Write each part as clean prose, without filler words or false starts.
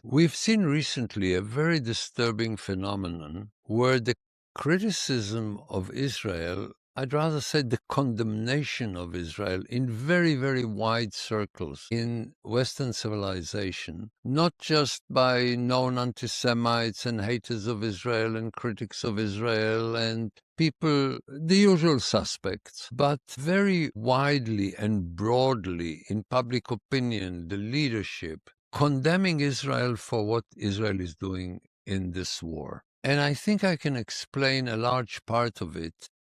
We've seen recently a very disturbing phenomenon where the criticism of Israel, I'd rather say the condemnation of Israel in very, very wide circles in Western civilization, not just by known anti-Semites and haters of Israel and critics of Israel and people, the usual suspects, but very widely and broadly in public opinion, the leadership, condemning Israel for what Israel is doing in this war. And I think I can explain a large part of it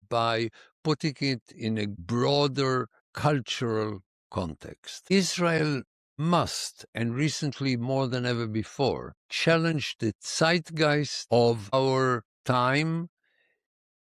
by putting it in a broader cultural context. Israel must, and recently more than ever before, challenge the zeitgeist of our time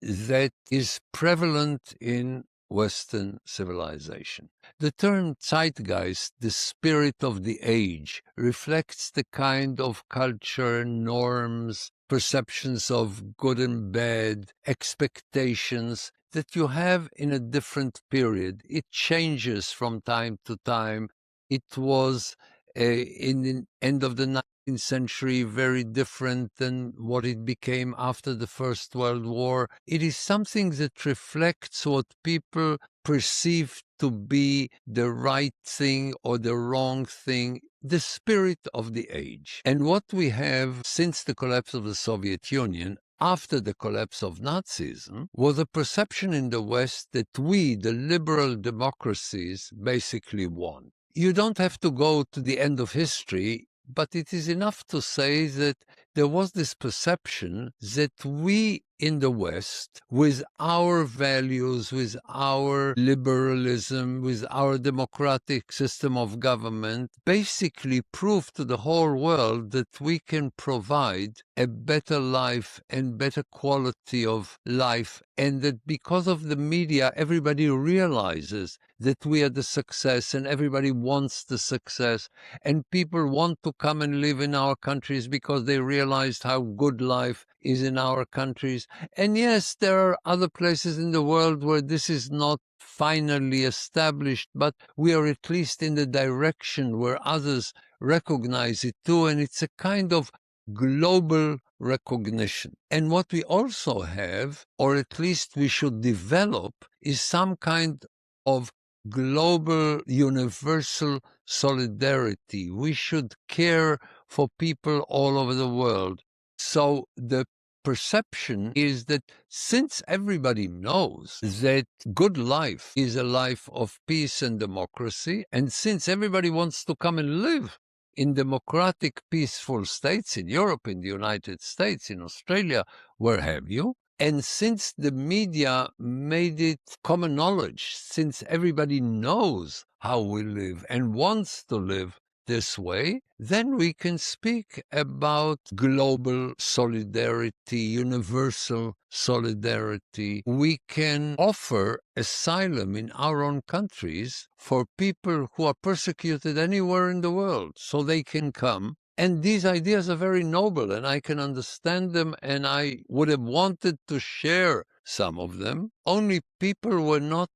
that is prevalent in Western civilization. The term zeitgeist, the spirit of the age, reflects the kind of culture, norms, perceptions of good and bad, expectations that you have in a different period. It changes from time to time. It was in the end of the 19th century very different than what it became after the First World War. It is something that reflects what people perceive to be the right thing or the wrong thing, the spirit of the age. And what we have since the collapse of the Soviet Union, after the collapse of Nazism, was a perception in the West that we, the liberal democracies, basically won. You don't have to go to the end of history, but it is enough to say that there was this perception that we in the West, with our values, with our liberalism, with our democratic system of government, basically proved to the whole world that we can provide a better life and better quality of life, and that because of the media, everybody realizes that we are the success and everybody wants the success, and people want to come and live in our countries because they realized how good life is in our countries. And yes, there are other places in the world where this is not finally established, but we are at least in the direction where others recognize it too, and it's a kind of global recognition. And what we also have, or at least we should develop, is some kind of global universal solidarity. We should care for people all over the world. So the perception is that since everybody knows that good life is a life of peace and democracy, and since everybody wants to come and live in democratic, peaceful states in Europe, in the United States, in Australia, where have you, and since the media made it common knowledge, since everybody knows how we live and wants to live this way, then we can speak about global solidarity, universal solidarity. We can offer asylum in our own countries for people who are persecuted anywhere in the world, so they can come. And these ideas are very noble, and I can understand them, and I would have wanted to share some of them. Only people were not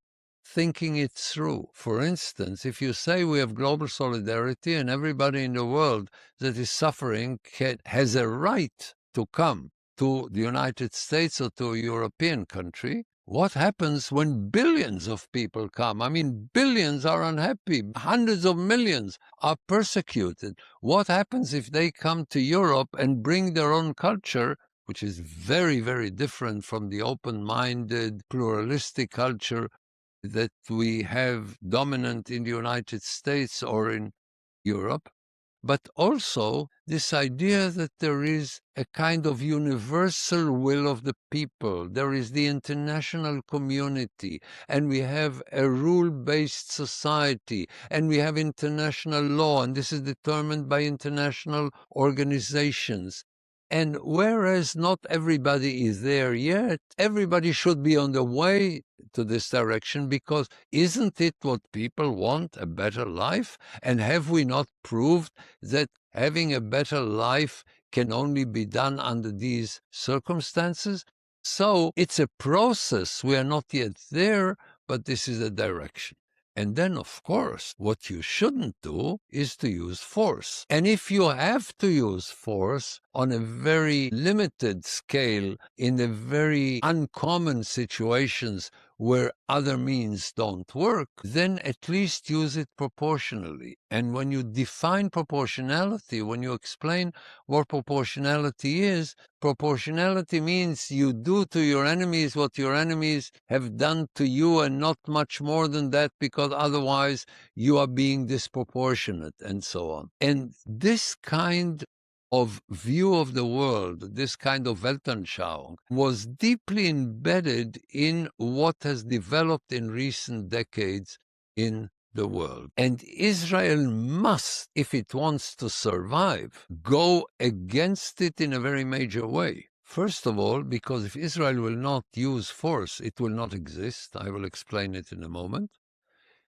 thinking it through. For instance, if you say we have global solidarity and everybody in the world that is suffering has a right to come to the United States or to a European country, what happens when billions of people come? I mean, billions are unhappy. Hundreds of millions are persecuted. What happens if they come to Europe and bring their own culture, which is very, very different from the open-minded, pluralistic culture that we have dominant in the United States or in Europe, but also this idea that there is a kind of universal will of the people. There is the international community, and we have a rule-based society, and we have international law, and this is determined by international organizations. And whereas not everybody is there yet, everybody should be on the way to this direction, because isn't it what people want, a better life? And have we not proved that having a better life can only be done under these circumstances? So it's a process. We are not yet there, but this is a direction. And then, of course, what you shouldn't do is to use force. And if you have to use force on a very limited scale in the very uncommon situations where other means don't work, then at least use it proportionally. And when you define proportionality, when you explain what proportionality is, proportionality means you do to your enemies what your enemies have done to you and not much more than that, because otherwise you are being disproportionate and so on. And this kind of view of the world, this kind of Weltanschauung, was deeply embedded in what has developed in recent decades in the world. And Israel must, if it wants to survive, go against it in a very major way. First of all, because if Israel will not use force, it will not exist. I will explain it in a moment.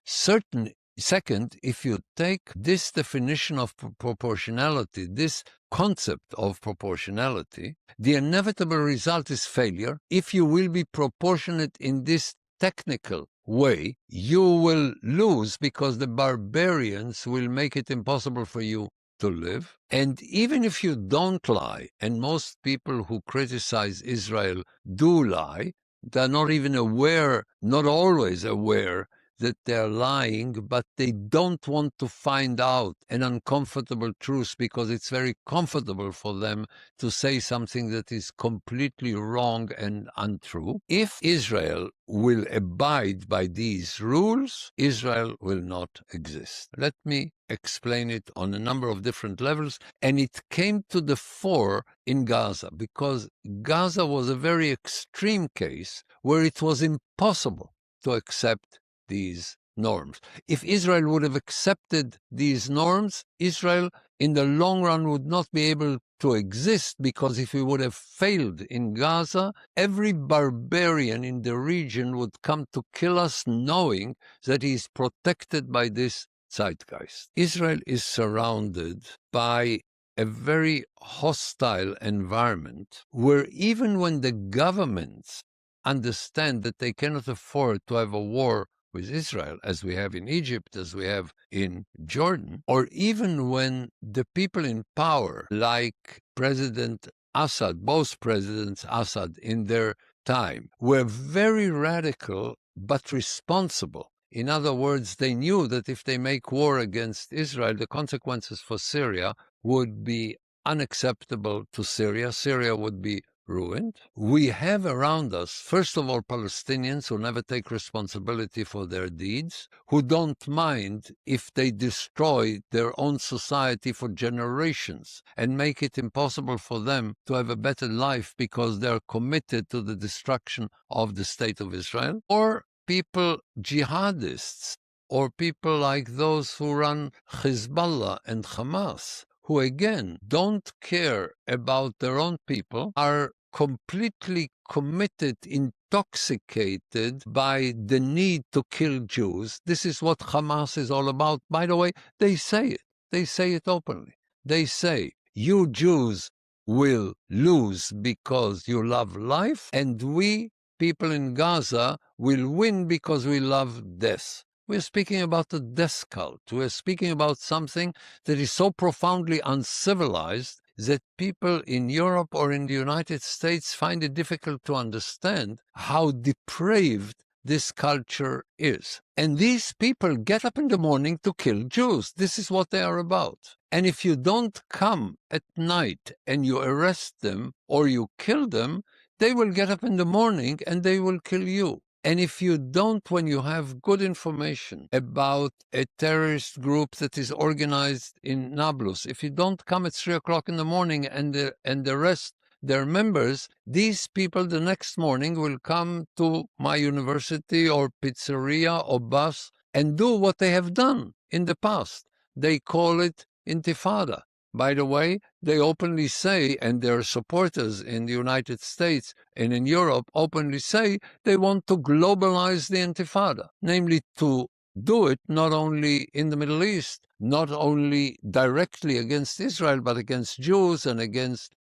Second, if you take this definition of proportionality, this concept of proportionality, the inevitable result is failure. If you will be proportionate in this technical way, you will lose because the barbarians will make it impossible for you to live. And even if you don't lie, and most people who criticize Israel do lie, they're not even aware, not always aware, that they're lying, but they don't want to find out an uncomfortable truth because it's very comfortable for them to say something that is completely wrong and untrue. If Israel will abide by these rules, Israel will not exist. Let me explain it on a number of different levels. And it came to the fore in Gaza because Gaza was a very extreme case where it was impossible to accept these norms. If Israel would have accepted these norms, Israel in the long run would not be able to exist, because if we would have failed in Gaza, every barbarian in the region would come to kill us knowing that he is protected by this zeitgeist. Israel is surrounded by a very hostile environment where even when the governments understand that they cannot afford to have a war with Israel, as we have in Egypt, as we have in Jordan, or even when the people in power, like President Assad, both Presidents Assad in their time, were very radical but responsible. In other words, they knew that if they make war against Israel, the consequences for Syria would be unacceptable to Syria. Syria would be ruined. We have around us, first of all, Palestinians who never take responsibility for their deeds, who don't mind if they destroy their own society for generations and make it impossible for them to have a better life because they're committed to the destruction of the state of Israel, or people, jihadists, or people like those who run Hezbollah and Hamas, who again don't care about their own people, are completely committed, intoxicated by the need to kill Jews. This is what Hamas is all about. By the way, they say it. They say it openly. They say, you Jews will lose because you love life, and we, people in Gaza, will win because we love death. We're speaking about the death cult. We're speaking about something that is so profoundly uncivilized that people in Europe or in the United States find it difficult to understand how depraved this culture is. And these people get up in the morning to kill Jews. This is what they are about. And if you don't come at night and you arrest them or you kill them, they will get up in the morning and they will kill you. And if you don't, when you have good information about a terrorist group that is organized in Nablus, if you don't come at 3 o'clock in the morning and arrest their members, these people the next morning will come to my university or pizzeria or bus and do what they have done in the past. They call it intifada. By the way, they openly say, and their supporters in the United States and in Europe openly say, they want to globalize the intifada, namely to do it not only in the Middle East, not only directly against Israel, but against Jews and against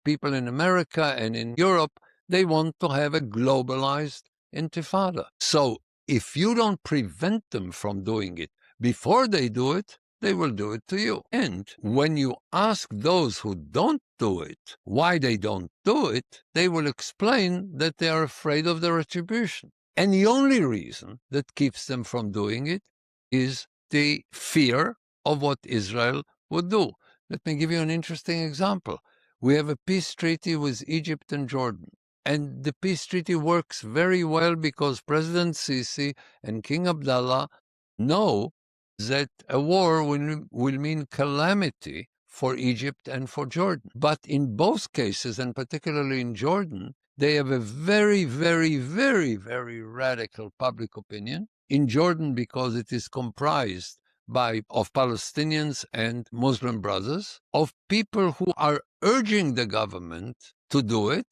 people in America and in Europe. They want to have a globalized intifada. So if you don't prevent them from doing it before they do it, they will do it to you. And when you ask those who don't do it why they don't do it, they will explain that they are afraid of the retribution. And the only reason that keeps them from doing it is the fear of what Israel would do. Let me give you an interesting example. We have a peace treaty with Egypt and Jordan. And the peace treaty works very well because President Sisi and King Abdullah know that a war will mean calamity for Egypt and for Jordan. But in both cases, and particularly in Jordan, they have a very, very, very, very radical public opinion. In Jordan, because it is comprised of Palestinians and Muslim brothers, of people who are urging the government to do it,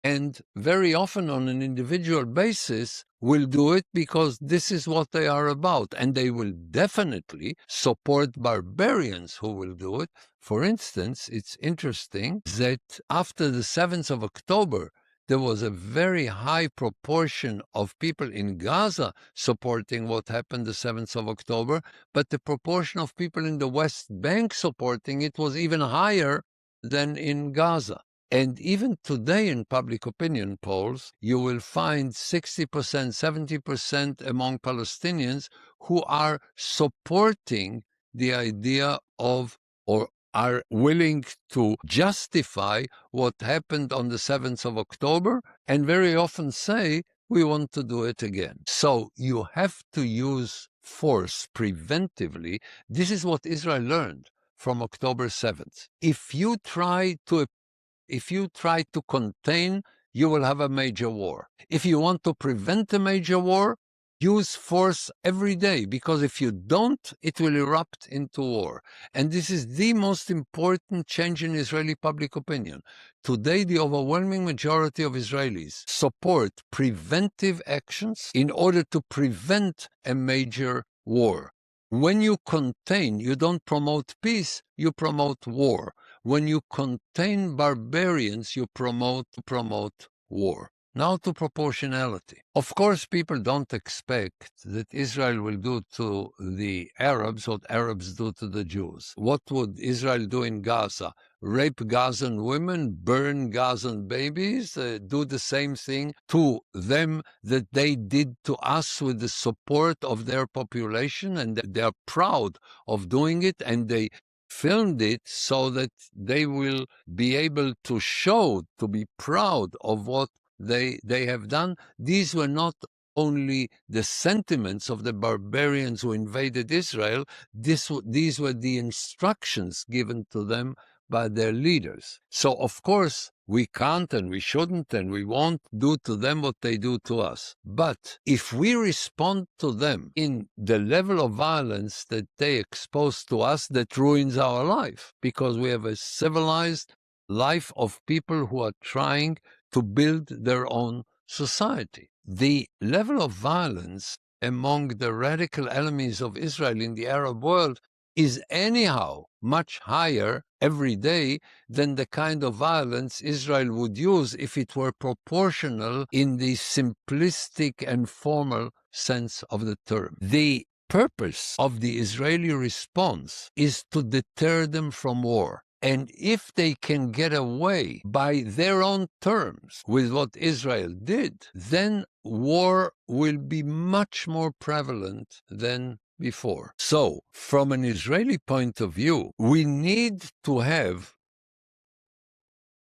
and very often on an individual basis will do it because this is what they are about. And they will definitely support barbarians who will do it. For instance, it's interesting that after the 7th of October, there was a very high proportion of people in Gaza supporting what happened the 7th of October, but the proportion of people in the West Bank supporting it was even higher than in Gaza. And even today in public opinion polls, you will find 60%, 70% among Palestinians who are supporting the idea of, or are willing to justify what happened on the 7th of October, and very often say, we want to do it again. So you have to use force preventively. This is what Israel learned from October 7th. If you try to contain, you will have a major war. If you want to prevent a major war, use force every day, because if you don't, it will erupt into war. And this is the most important change in Israeli public opinion. Today, the overwhelming majority of Israelis support preventive actions in order to prevent a major war. When you contain, you don't promote peace, you promote war. When you contain barbarians, you promote war. Now to proportionality. Of course, people don't expect that Israel will do to the Arabs what Arabs do to the Jews. What would Israel do in Gaza? Rape Gazan women, burn Gazan babies, do the same thing to them that they did to us with the support of their population, and they are proud of doing it, and they filmed it so that they will be able to show, to be proud of what they have done. These were not only the sentiments of the barbarians who invaded Israel, these were the instructions given to them by their leaders. So, of course, we can't and we shouldn't and we won't do to them what they do to us. But if we respond to them in the level of violence that they expose to us, that ruins our life, because we have a civilized life of people who are trying to build their own society. The level of violence among the radical enemies of Israel in the Arab world is anyhow much higher every day than the kind of violence Israel would use if it were proportional in the simplistic and formal sense of the term. The purpose of the Israeli response is to deter them from war. And if they can get away by their own terms with what Israel did, then war will be much more prevalent than before. So, from an Israeli point of view, we need to have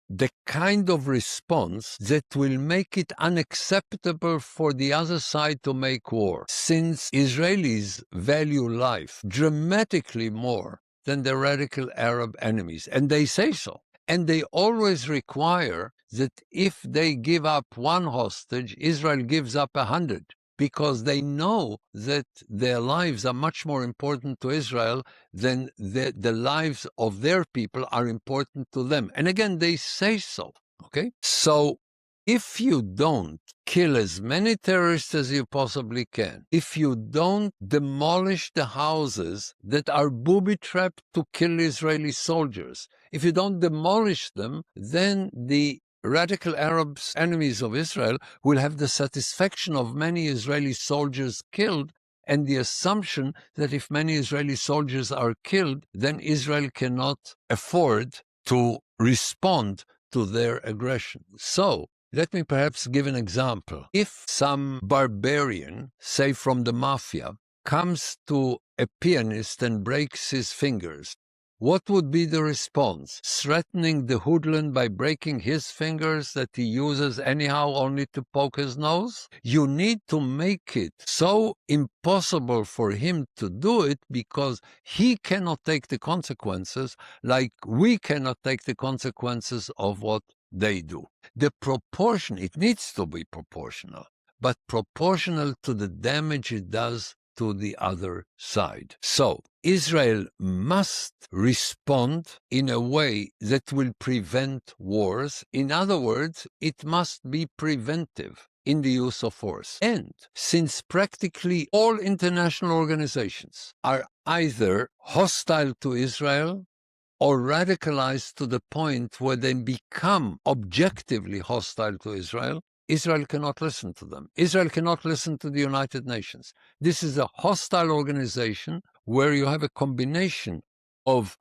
the kind of response that will make it unacceptable for the other side to make war, since Israelis value life dramatically more than their radical Arab enemies, and they say so. And they always require that if they give up one hostage, Israel gives up 100, because they know that their lives are much more important to Israel than the lives of their people are important to them. And again, they say so, okay? So if you don't kill as many terrorists as you possibly can, if you don't demolish the houses that are booby-trapped to kill Israeli soldiers, if you don't demolish them, then the radical Arabs, enemies of Israel, will have the satisfaction of many Israeli soldiers killed and the assumption that if many Israeli soldiers are killed, then Israel cannot afford to respond to their aggression. So, let me perhaps give an example. If some barbarian, say from the mafia, comes to a pianist and breaks his fingers, what would be the response? Threatening the hoodlum by breaking his fingers that he uses anyhow only to poke his nose? You need to make it so impossible for him to do it because he cannot take the consequences like we cannot take the consequences of what they do. The proportion, it needs to be proportional, but proportional to the damage it does to the other side. So, Israel must respond in a way that will prevent wars. In other words, it must be preventive in the use of force. And since practically all international organizations are either hostile to Israel or radicalized to the point where they become objectively hostile to Israel, Israel cannot listen to them. Israel cannot listen to the United Nations. This is a hostile organization where you have a combination of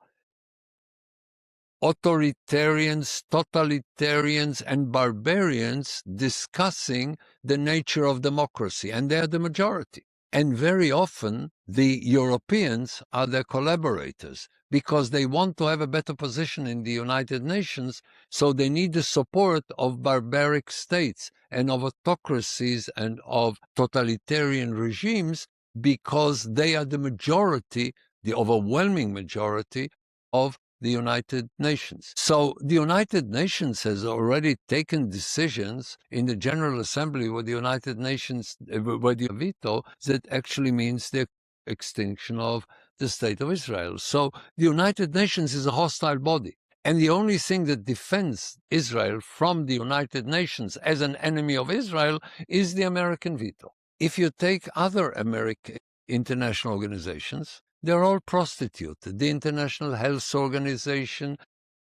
authoritarians, totalitarians, and barbarians discussing the nature of democracy, and they are the majority. And very often, the Europeans are their collaborators because they want to have a better position in the United Nations, so they need the support of barbaric states and of autocracies and of totalitarian regimes because they are the majority, the overwhelming majority of the United Nations. So the United Nations has already taken decisions in the General Assembly with the United Nations, with the veto, that actually means the extinction of the State of Israel. So the United Nations is a hostile body. And the only thing that defends Israel from the United Nations as an enemy of Israel is the American veto. If you take other American international organizations, they're all prostituted. The International Health Organization,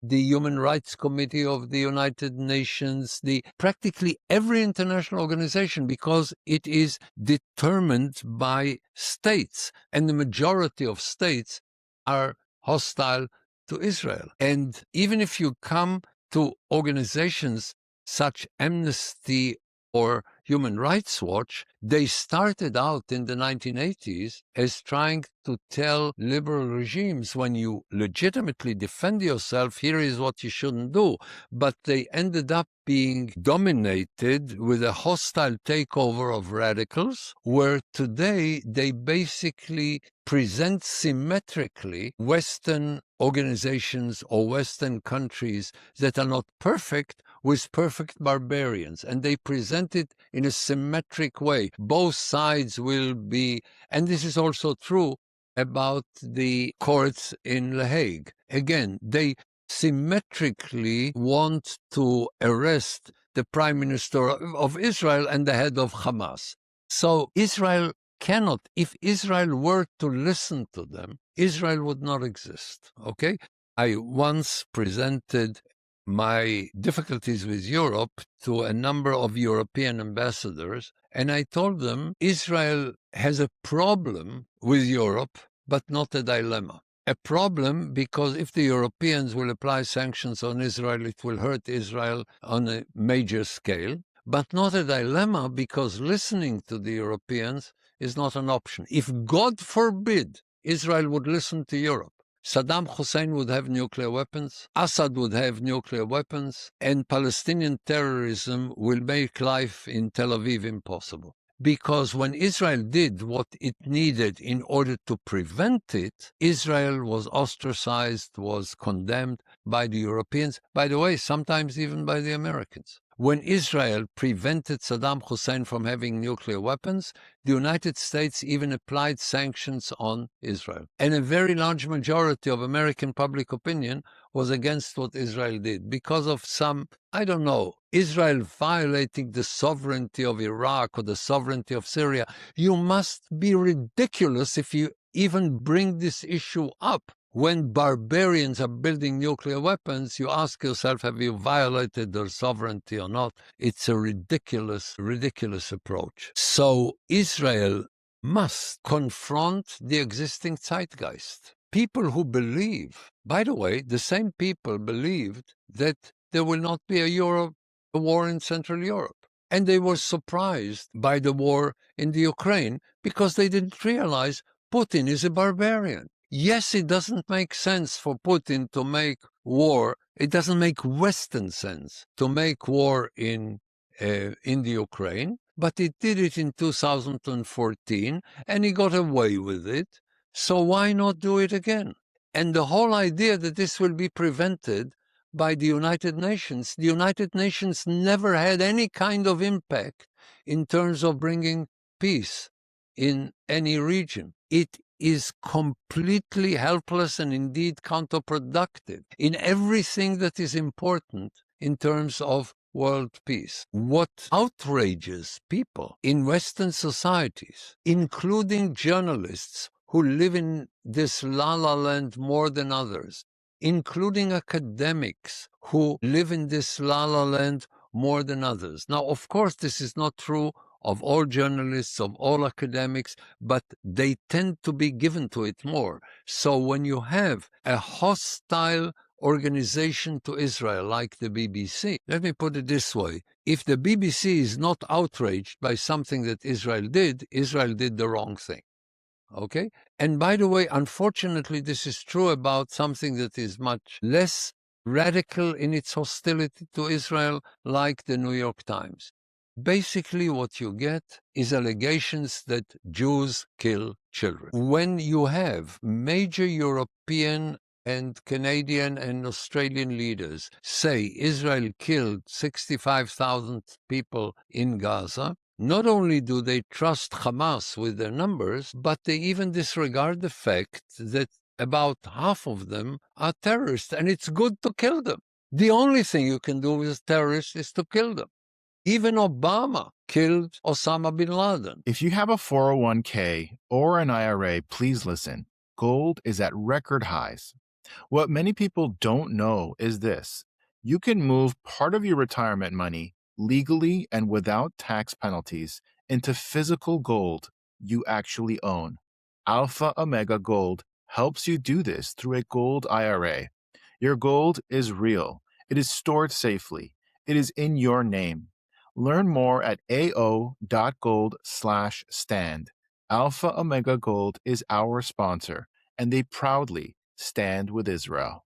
the Human Rights Committee of the United Nations, practically every international organization, because it is determined by states, and the majority of states are hostile to Israel. And even if you come to organizations such Amnesty or Human Rights Watch, they started out in the 1980s as trying to tell liberal regimes, when you legitimately defend yourself, here is what you shouldn't do. But they ended up being dominated with a hostile takeover of radicals, where today they basically present symmetrically Western organizations or Western countries that are not perfect with perfect barbarians, and they present it in a symmetric way. Both sides will be, and this is also true about the courts in The Hague. Again, they symmetrically want to arrest the Prime Minister of Israel and the head of Hamas. So Israel cannot, if Israel were to listen to them, Israel would not exist, okay? I once presented my difficulties with Europe to a number of European ambassadors, and I told them Israel has a problem with Europe, but not a dilemma. A problem because if the Europeans will apply sanctions on Israel, it will hurt Israel on a major scale, but not a dilemma because listening to the Europeans is not an option. If, God forbid, Israel would listen to Europe, Saddam Hussein would have nuclear weapons, Assad would have nuclear weapons, and Palestinian terrorism will make life in Tel Aviv impossible. Because when Israel did what it needed in order to prevent it, Israel was ostracized, was condemned by the Europeans, by the way, sometimes even by the Americans. When Israel prevented Saddam Hussein from having nuclear weapons, the United States even applied sanctions on Israel. And a very large majority of American public opinion was against what Israel did because of some, I don't know, Israel violating the sovereignty of Iraq or the sovereignty of Syria. You must be ridiculous if you even bring this issue up. when barbarians are building nuclear weapons, you ask yourself, have you violated their sovereignty or not? It's a ridiculous approach. So Israel must confront the existing zeitgeist. People who believe, by the way, the same people believed that there will not be a war in Central Europe. And they were surprised by the war in the Ukraine because they didn't realize Putin is a barbarian. Yes, it doesn't make sense for Putin to make war. It doesn't make Western sense to make war in the Ukraine, but he did it in 2014 and he got away with it. So why not do it again? And the whole idea that this will be prevented by the United Nations never had any kind of impact in terms of bringing peace in any region. It is completely helpless and indeed counterproductive in everything that is important in terms of world peace. What outrages people in Western societies, including journalists who live in this la-la land more than others, including academics who live in this la-la land more than others. Now, of course, this is not true of all journalists, of all academics, but they tend to be given to it more. So when you have a hostile organization to Israel like the BBC, let me put it this way. If the BBC is not outraged by something that Israel did the wrong thing. Okay? And by the way, unfortunately, this is true about something that is much less radical in its hostility to Israel, like the New York Times. Basically, what you get is allegations that Jews kill children. When you have major European and Canadian and Australian leaders say Israel killed 65,000 people in Gaza, not only do they trust Hamas with their numbers, but they even disregard the fact that about half of them are terrorists, and it's good to kill them. The only thing you can do with terrorists is to kill them. Even Obama killed Osama bin Laden. If you have a 401k or an IRA, please listen. Gold is at record highs. What many people don't know is this. You can move part of your retirement money legally and without tax penalties into physical gold you actually own. Alpha Omega Gold helps you do this through a gold IRA. Your gold is real. It is stored safely. It is in your name. Learn more at ao.gold/stand. Alpha Omega Gold is our sponsor, and they proudly stand with Israel.